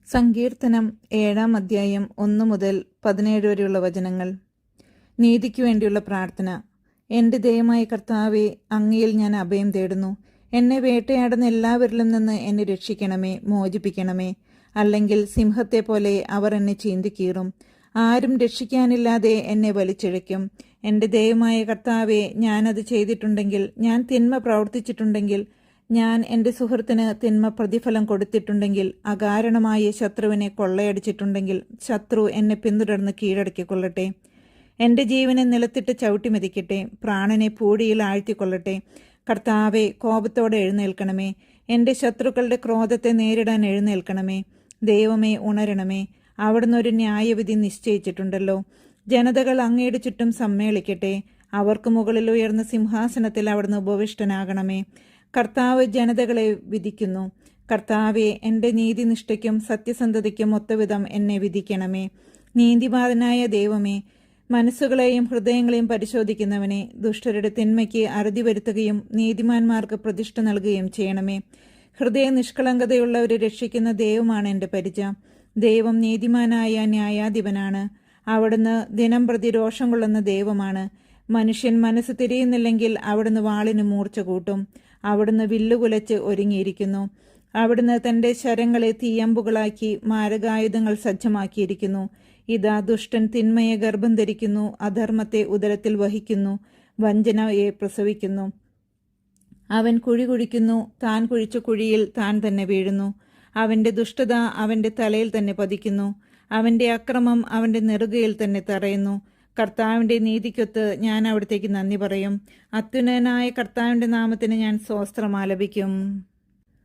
സങ്കീർത്തനം 7-ാം അധ്യായം 1 മുതൽ 17 വരെയുള്ള വചനങ്ങൾ. നീതിക്കു വേണ്ടിയുള്ള പ്രാർത്ഥന. എൻ്റെ ദൈവമായ കർത്താവേ, അങ്ങയിൽ ഞാൻ അഭയം തേടുന്നു. എന്നെ വേട്ടയാടുന്ന എല്ലാവരിലും നിന്ന് എന്നെ രക്ഷിക്കണമേ, മോചിപ്പിക്കണമേ. അല്ലെങ്കിൽ സിംഹത്തെ പോലെ അവർ എന്നെ ചീന്തിക്കീറും. ആരും രക്ഷിക്കാനില്ലാതെ എന്നെ വലിച്ചിഴയ്ക്കും. എൻ്റെ ദൈവമായ കർത്താവേ, ഞാനത് ചെയ്തിട്ടുണ്ടെങ്കിൽ, ഞാൻ തിന്മ പ്രവർത്തിച്ചിട്ടുണ്ടെങ്കിൽ, ഞാൻ എൻ്റെ സുഹൃത്തിന് തിന്മ പ്രതിഫലം കൊടുത്തിട്ടുണ്ടെങ്കിൽ, അകാരണമായ ശത്രുവിനെ കൊള്ളയടിച്ചിട്ടുണ്ടെങ്കിൽ, ശത്രു എന്നെ പിന്തുടർന്ന് കീഴടക്കിക്കൊള്ളട്ടെ. എൻ്റെ ജീവനെ നിലത്തിട്ട് ചവിട്ടി മെതിക്കട്ടെ, പ്രാണനെ പൂടിയിൽ ആഴ്ത്തിക്കൊള്ളട്ടെ. കർത്താവെ, കോപത്തോടെ എഴുന്നേൽക്കണമേ. എൻ്റെ ശത്രുക്കളുടെ ക്രോധത്തെ നേരിടാൻ എഴുന്നേൽക്കണമേ. ദൈവമേ, ഉണരണമേ. അവിടുന്ന് ഒരു ന്യായവിധി നിശ്ചയിച്ചിട്ടുണ്ടല്ലോ. ജനതകൾ അങ്ങയുടെ ചുറ്റും സമ്മേളിക്കട്ടെ. അവർക്ക് മുകളിൽ ഉയർന്ന സിംഹാസനത്തിൽ അവിടുന്ന് ഉപവിഷ്ടനാകണമേ. കർത്താവ് ജനതകളെ വിധിക്കുന്നു. കർത്താവെ, എൻ്റെ നീതിനിഷ്ഠയ്ക്കും സത്യസന്ധതയ്ക്കും ഒത്തവിധം എന്നെ വിധിക്കണമേ. നീതിമാനായ ദൈവമേ, മനസ്സുകളെയും ഹൃദയങ്ങളെയും പരിശോധിക്കുന്നവനെ, ദുഷ്ടരുടെ തിന്മയ്ക്ക് അറുതി വരുത്തുകയും നീതിമാന്മാർക്ക് പ്രതിഷ്ഠ നൽകുകയും ചെയ്യണമേ. ഹൃദയ നിഷ്കളങ്കതയുള്ളവരെ രക്ഷിക്കുന്ന ദൈവമാണ് എൻ്റെ പരിച. ദൈവം നീതിമാനായ ന്യായാധിപനാണ്. അവിടുന്ന് ദിനം പ്രതി രോഷം കൊള്ളുന്ന ദൈവമാണ്. മനുഷ്യൻ മനസ്സ് തിരിയുന്നില്ലെങ്കിൽ അവിടുന്ന് വാളിന് മൂർച്ച കൂട്ടും. അവിടുന്ന് വില്ലുകുലച്ച് ഒരുങ്ങിയിരിക്കുന്നു. അവിടുന്ന് തൻ്റെ ശരങ്ങളെ തീയമ്പുകളാക്കി മാരകായുധങ്ങൾ സജ്ജമാക്കിയിരിക്കുന്നു. ഇതാ, ദുഷ്ടൻ തിന്മയെ ഗർഭം ധരിക്കുന്നു, അധർമ്മത്തെ ഉദരത്തിൽ വഹിക്കുന്നു, വഞ്ചനയെ പ്രസവിക്കുന്നു. അവൻ കുഴി കുഴിക്കുന്നു, താൻ കുഴിച്ച കുഴിയിൽ താൻ തന്നെ വീഴുന്നു. അവൻ്റെ ദുഷ്ടത അവൻ്റെ തലയിൽ തന്നെ പതിക്കുന്നു. അവൻ്റെ അക്രമം അവൻ്റെ നെറുകയിൽ തന്നെ തറയുന്നു. കർത്താവിൻ്റെ നീതിക്കൊത്ത് ഞാൻ അവിടത്തേക്ക് നന്ദി പറയും. അത്യുന്നതനായ കർത്താവിൻ്റെ നാമത്തിന് ഞാൻ സ്തോത്രം ആലപിക്കും.